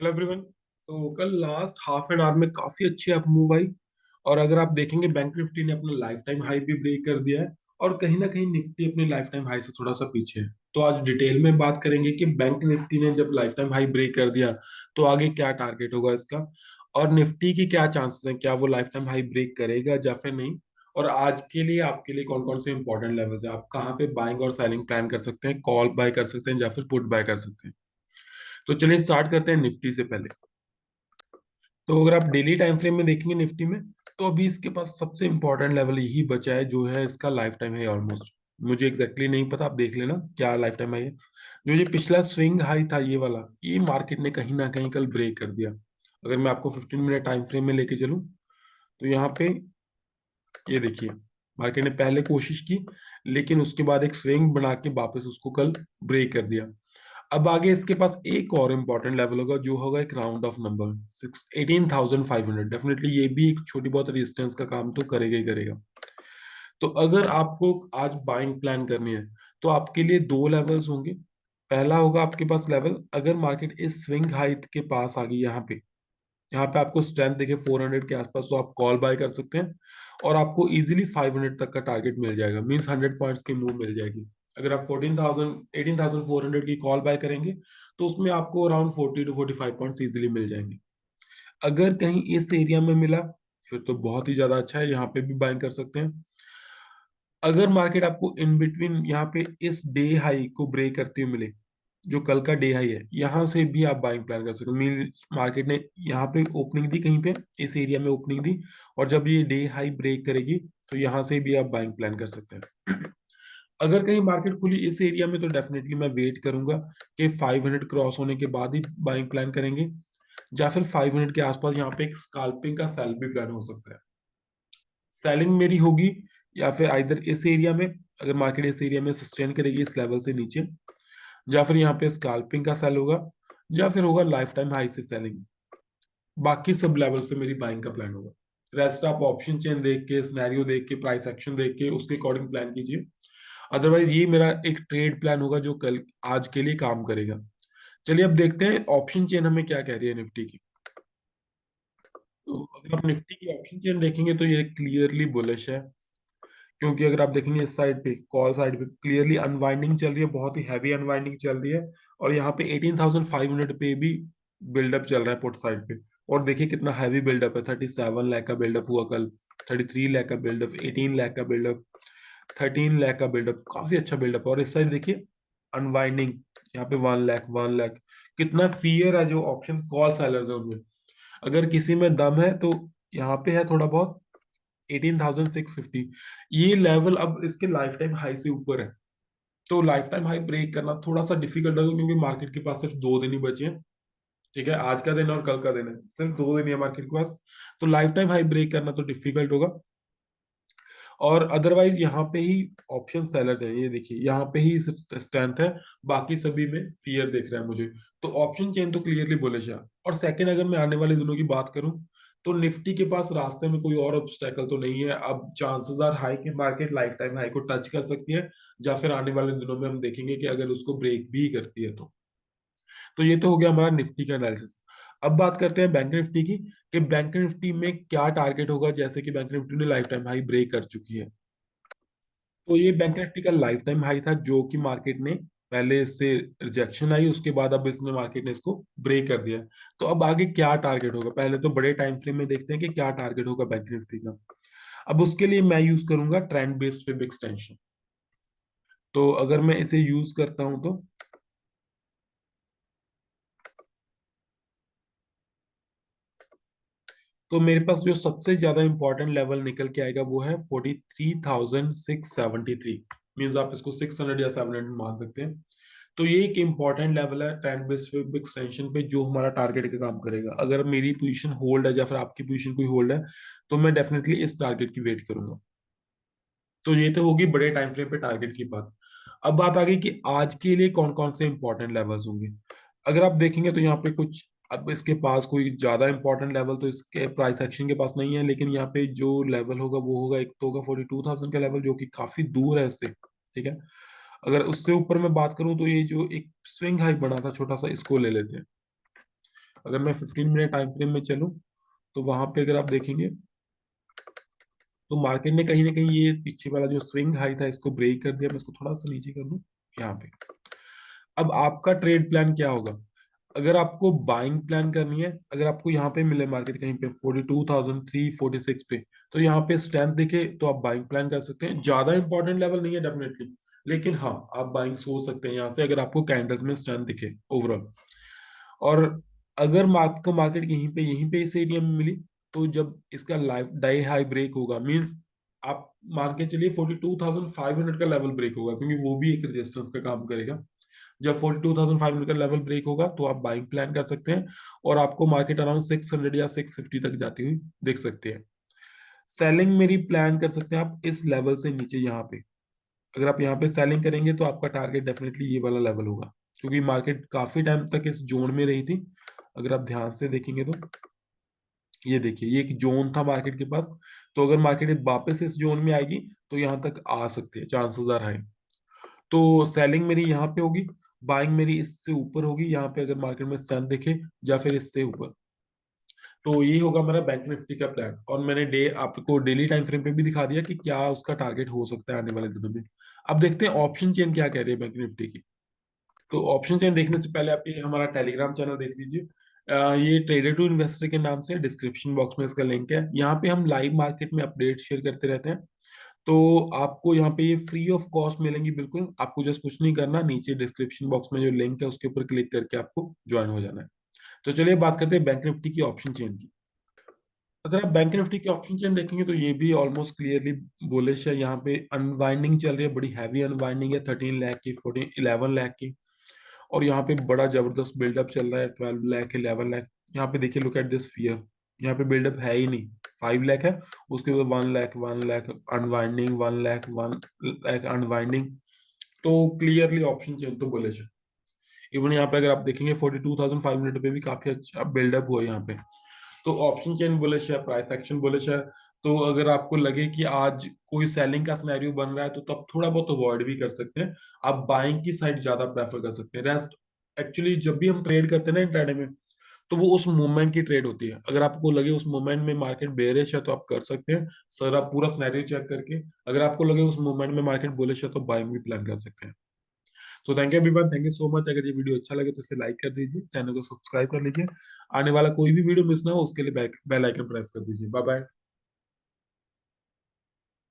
Hello everyone. तो कल last half an hour में काफी अच्छी अप मूव आई। और अगर आप देखेंगे बैंक निफ्टी ने अपना लाइफ टाइम हाई भी ब्रेक कर दिया है। और कहीं ना कहीं निफ्टी अपनी लाइफ टाइम हाई से थोड़ा सा पीछे है। तो आज डिटेल में बात करेंगे कि बैंक निफ्टी ने जब लाइफ टाइम हाई ब्रेक कर दिया तो आगे क्या टारगेट होगा इसका। और निफ्टी की क्या चांसेस हैं, क्या वो लाइफ टाइम हाई ब्रेक करेगा या फिर नहीं। और आज के लिए आपके लिए कौन कौन से इंपॉर्टेंट लेवल्स है, आप कहाँ पे बाइंग और सेलिंग प्लान कर सकते हैं, कॉल बाय कर सकते हैं या फिर पुट बाय कर सकते हैं। तो चलिए स्टार्ट करते हैं निफ्टी से पहले। तो अगर आप डेली टाइम फ्रेम में देखेंगे निफ्टी में, तो अभी इसके पास सबसे इंपॉर्टेंट लेवल यही बचा है जो है इसका लाइफ टाइम है ऑलमोस्ट। मुझे एग्जैक्टली नहीं पता, आप देख लेना क्या लाइफ टाइम है। जो ये पिछला स्विंग हाई था ये वाला, ये मार्केट ने कहीं ना कहीं कल ब्रेक कर दिया। अगर मैं आपको 15 मिनट टाइम फ्रेम में लेके चलूं, तो यहाँ पे ये देखिए, मार्केट ने पहले कोशिश की, लेकिन उसके बाद एक स्विंग बना के वापस उसको कल ब्रेक कर दिया। अब आगे इसके पास एक और इम्पोर्टेंट लेवल होगा जो होगा एक राउंड ऑफ नंबर 18,500। डेफिनेटली ये भी एक छोटी बहुत रेजिस्टेंस का काम तो करेगा ही करेगा। तो अगर आपको आज बाइंग प्लान करनी है, तो आपके लिए दो लेवल्स होंगे। पहला होगा आपके पास लेवल, अगर मार्केट इस स्विंग हाइट के पास आ गई यहाँ पे आपको स्ट्रेंथ देखे 400 के आसपास, तो आप कॉल बाय कर सकते हैं। और आपको इजीली 500 तक का टारगेट मिल जाएगा, मींस 100 पॉइंट्स की मूव मिल जाएगी। अगर आप 18,400 की कॉल बाय करेंगे, तो उसमें आपको अराउंड 40 to 45 पॉइंट्स इजीली मिल जाएंगे। अगर कहीं इस एरिया में मिला, फिर तो बहुत ही ज्यादा अच्छा है, यहाँ पे भी बाइंग कर सकते हैं। अगर मार्केट आपको इन बिटवीन यहाँ पे इस डे हाई को ब्रेक करते हुए मिले, जो कल का डे हाई है, यहाँ से भी आप बाइंग प्लान कर सकते हो। मीन मार्केट ने यहाँ पे ओपनिंग दी, कहीं पे इस एरिया में ओपनिंग दी, और जब ये डे हाई ब्रेक करेगी, तो यहाँ से भी आप बाइंग प्लान कर सकते हैं। अगर कहीं मार्केट खुली इस एरिया में, तो डेफिनेटली मैं वेट करूंगा कि 500 क्रॉस होने के बाद ही बाइंग प्लान करेंगे, या फिर 500 के आसपास यहाँ पे एक स्कैल्पिंग का सेल भी प्लान हो सकता है। सेलिंग मेरी होगी या फिर आइदर इस एरिया में, अगर मार्केट इस एरिया में सस्टेन करेगी इस लेवल से नीचे, या फिर यहाँ पे स्कैल्पिंग का सेल होगा, या फिर होगा लाइफ टाइम हाई से सेलिंग। बाकी सब लेवल से मेरी बाइंग का प्लान होगा। रेस्ट आप ऑप्शन चेन देख के, सिनेरियो देख के, प्राइस एक्शन देख के उसके अकॉर्डिंग प्लान कीजिए। अदरवाइज ये मेरा एक ट्रेड प्लान होगा जो कल आज के लिए काम करेगा। चलिए अब देखते हैं ऑप्शन चेन हमें क्या कह रही है निफ्टी की। तो अगर आप निफ्टी की ऑप्शन चेन देखेंगे तो ये क्लियरली बुलिश है। क्योंकि अगर आप देखेंगे इस साइड पे, कॉल साइड पे क्लियरली अनवाइंडिंग चल रही है, बहुत ही हैवी अनवाइंडिंग चल रही है। और यहाँ पे 18,500 पे भी बिल्डअप चल रहा है पुट साइड पे। और देखिए कितना हैवी बिल्डअप है, 37 लाख का बिल्डअप हुआ कल, 33 लाख का बिल्डअप, 18 लाख का बिल्डअप, 13 लाख का बिल्डअप, काफी अच्छा बिल्डअप। और इस साइड देखिए अनवाइंडिंग, यहाँ पे 1 लाख 1 लाख। कितना फियर है जो ऑप्शन कॉल सेलर्स है उनमें। अगर किसी में दम है तो यहाँ पे है थोड़ा बहुत 18,650। ये लेवल अब इसके लाइफ टाइम हाई से ऊपर है। तो लाइफ टाइम हाई ब्रेक करना थोड़ा सा डिफिकल्ट होगा, क्योंकि मार्केट के पास सिर्फ 2 दिन ही बचे हैं। ठीक है, आज का दिन और कल का दिन है, सिर्फ 2 दिन ही है मार्केट के पास। तो लाइफ टाइम हाई ब्रेक करना तो डिफिकल्ट होगा। और अदरवाइज यहाँ पे ही ऑप्शन सेलर है, ये देखिए यहाँ पे ही स्ट्रेंथ है। बाकी सभी में फियर देख रहा है मुझे। तो ऑप्शन चेन तो क्लियरली बुलिश है। और सेकंड, अगर मैं आने वाले दिनों की बात करूं, तो निफ्टी के पास रास्ते में कोई और ऑब्स्टेकल तो नहीं है। अब चांसेस आर हाई कि मार्केट लाइफ टाइम हाई को टच कर सकती है, या फिर आने वाले दिनों में हम देखेंगे कि अगर उसको ब्रेक भी करती है तो ये तो हो गया हमारा निफ्टी का एनालिसिस। अब बात करते हैं बैंक निफ्टी की, कि बैंक निफ्टी में क्या टारगेट होगा। जैसे कि बैंक निफ्टी ने लाइफ टाइम हाई ब्रेक कर चुकी है, तो ये बैंक निफ्टी का लाइफ टाइम हाई था जो कि मार्केट ने पहले इससे रिजेक्शन आई, उसके बाद अब इसने मार्केट ने इसको ब्रेक कर दिया। तो अब आगे क्या टारगेट होगा, पहले तो बड़े टाइम फ्रेम में देखते हैं कि क्या टारगेट होगा बैंक निफ्टी का। अब उसके लिए मैं यूज करूंगा ट्रेंड बेस्ड फिब एक्सटेंशन। तो अगर मैं इसे यूज करता हूं, तो मेरे पास जो सबसे ज्यादा इंपॉर्टेंट लेवल निकल के आएगा वो है 43,673। मीन्स आप इसको 600 या 700 मान सकते हैं। तो ये एक इंपॉर्टेंट लेवल है ट्रेंड बेस्ड एक्सटेंशन पे, जो हमारा टारगेट का काम करेगा। अगर मेरी पोजीशन होल्ड है या फिर आपकी पोजीशन कोई होल्ड है, तो मैं डेफिनेटली इस टारगेट की वेट करूंगा। तो ये तो होगी बड़े टाइम फ्रेम पे टारगेट की बात। अब बात आ गई कि आज के लिए कौन कौन से इंपॉर्टेंट लेवल्स होंगे। अगर आप देखेंगे तो यहाँ पे कुछ, अब इसके पास कोई ज्यादा इंपॉर्टेंट लेवल तो इसके प्राइस एक्शन के पास नहीं है, लेकिन यहाँ पे जो लेवल होगा वो होगा, एक तो होगा 42,000 का लेवल, जो कि काफी दूर है इससे। ठीक है, अगर उससे ऊपर मैं बात करूं, तो ये जो एक स्विंग हाई बना था छोटा सा, इसको ले लेते हैं। अगर मैं 15 मिनट टाइम फ्रेम में चलूं, तो वहां पे अगर आप देखेंगे तो मार्केट ने कहीं ना कहीं ये पीछे वाला जो स्विंग हाई था इसको ब्रेक कर दिया। मैं इसको थोड़ा सा नीचे कर दूं यहाँ पे। अब आपका ट्रेड प्लान क्या होगा? अगर आपको बाइंग प्लान करनी है, अगर आपको यहाँ पे मिले मार्केट कहीं पे 42,346 पे, तो यहाँ पे स्ट्रेंथ दिखे तो आप बाइंग प्लान कर सकते हैं। ज्यादा इंपॉर्टेंट लेवल नहीं है डेफिनेटली, लेकिन हाँ आप बाइंग सोच सकते हैं यहाँ से अगर आपको कैंडल्स में स्ट्रेंथ दिखे ओवरऑल। और अगर आपको मार्केट यहीं पे इस एरिया में मिली, तो जब इसका लाइफ डाई हाई ब्रेक होगा, मींस आप मान के चलिए 42,500 का लेवल ब्रेक होगा, क्योंकि वो भी एक रेजिस्टेंस का काम करेगा। जब 42,500 का लेवल ब्रेक होगा तो आप बाइंग प्लान कर सकते हैं, और आपको मार्केट अराउंड 600 या 650 तक जाती हुई देख सकते हैं। सेलिंग मेरी प्लान कर सकते हैं आप इस लेवल से नीचे यहाँ पे। अगर आप यहाँ पे सेलिंग करेंगे तो आपका टारगेट डेफिनेटली ये वाला लेवल होगा, क्योंकि मार्केट काफी टाइम तक इस जोन में रही थी। अगर आप ध्यान से देखेंगे तो ये देखिए, ये एक जोन था मार्केट के पास। तो अगर मार्केट वापस इस जोन में आएगी तो यहाँ तक आ सकते हैं, चांसेस आर हाई। तो सेलिंग मेरी यहाँ पे होगी, बाइंग मेरी इससे ऊपर होगी यहाँ पे, अगर मार्केट में स्ट्रेंथ दिखे, या फिर इससे ऊपर। तो ये होगा मेरा बैंक निफ्टी का प्लान, और मैंने डे आपको डेली टाइम फ्रेम पे भी दिखा दिया कि क्या उसका टारगेट हो सकता है आने वाले दिनों में। अब देखते हैं ऑप्शन चेन क्या कह रही है बैंक निफ्टी की। तो ऑप्शन चेन देखने से पहले आप ये हमारा टेलीग्राम चैनल देख लीजिए। ये ट्रेडर टू इन्वेस्टर के नाम से डिस्क्रिप्शन बॉक्स में इसका लिंक है। यहाँ पे हम लाइव मार्केट में अपडेट शेयर करते रहते हैं। तो आपको यहाँ पे ये फ्री ऑफ कॉस्ट मिलेंगी बिल्कुल। आपको जस्ट कुछ नहीं करना, नीचे डिस्क्रिप्शन बॉक्स में जो लिंक है उसके ऊपर क्लिक करके आपको ज्वाइन हो जाना है। तो चलिए बात करते हैं बैंक निफ्टी की ऑप्शन चेन की। अगर आप बैंक निफ्टी की ऑप्शन चेन देखेंगे तो ये भी ऑलमोस्ट क्लियरली बुलिश है। यहाँ पे अनवाइंडिंग चल रही है, बड़ी हैवी अनवाइंडिंग है, 13 लाख की, 11 लाख की। और यहाँ पे बड़ा जबरदस्त बिल्डअप चल रहा है, 12 लाख, 11 लाख। यहाँ पे देखिए, लुक एट दिस फियर। यहाँ पे बिल्डअप है ही नहीं, 5 लाख है, उसके बाद 1 लाख, 1 लाख अनवाइंडिंग, 1 लाख, 1 लाख अनवाइंडिंग। तो क्लियरली ऑप्शन चेन तो बुलिश है। इवन यहाँ पे अगर आप देखेंगे 42,500 पे भी काफी अच्छा बिल्डअप हुआ है यहाँ पे। तो ऑप्शन चेन बुलिश है, प्राइस एक्शन बुलिश है। तो अगर आपको लगे कि आज कोई सेलिंग का सिनेरियो बन रहा है तो तब थोड़ा बहुत अवॉइड भी कर सकते हैं। आप बाइंग की साइड ज्यादा प्रेफर कर सकते हैं। रेस्ट एक्चुअली जब भी हम ट्रेड करते हैं ना इंट्राडे में, तो वो उस मोमेंट की ट्रेड होती है। अगर आपको लगे उस मोमेंट में मार्केट बेरिश है तो आप कर सकते हैं सर, आप पूरा सिनेरियो चेक करके। अगर आपको लगे उस मोमेंट में मार्केट बुलिश है तो बाइंग भी प्लान कर सकते हैं। तो thank you everyone, thank you so much. अगर ये वीडियो अच्छा लगे तो इसे लाइक कर दीजिए, चैनल को सब्सक्राइब कर लीजिए। आने वाला कोई भी वीडियो मिस ना हो उसके लिए बेल आइकन प्रेस कर दीजिए। Bye bye.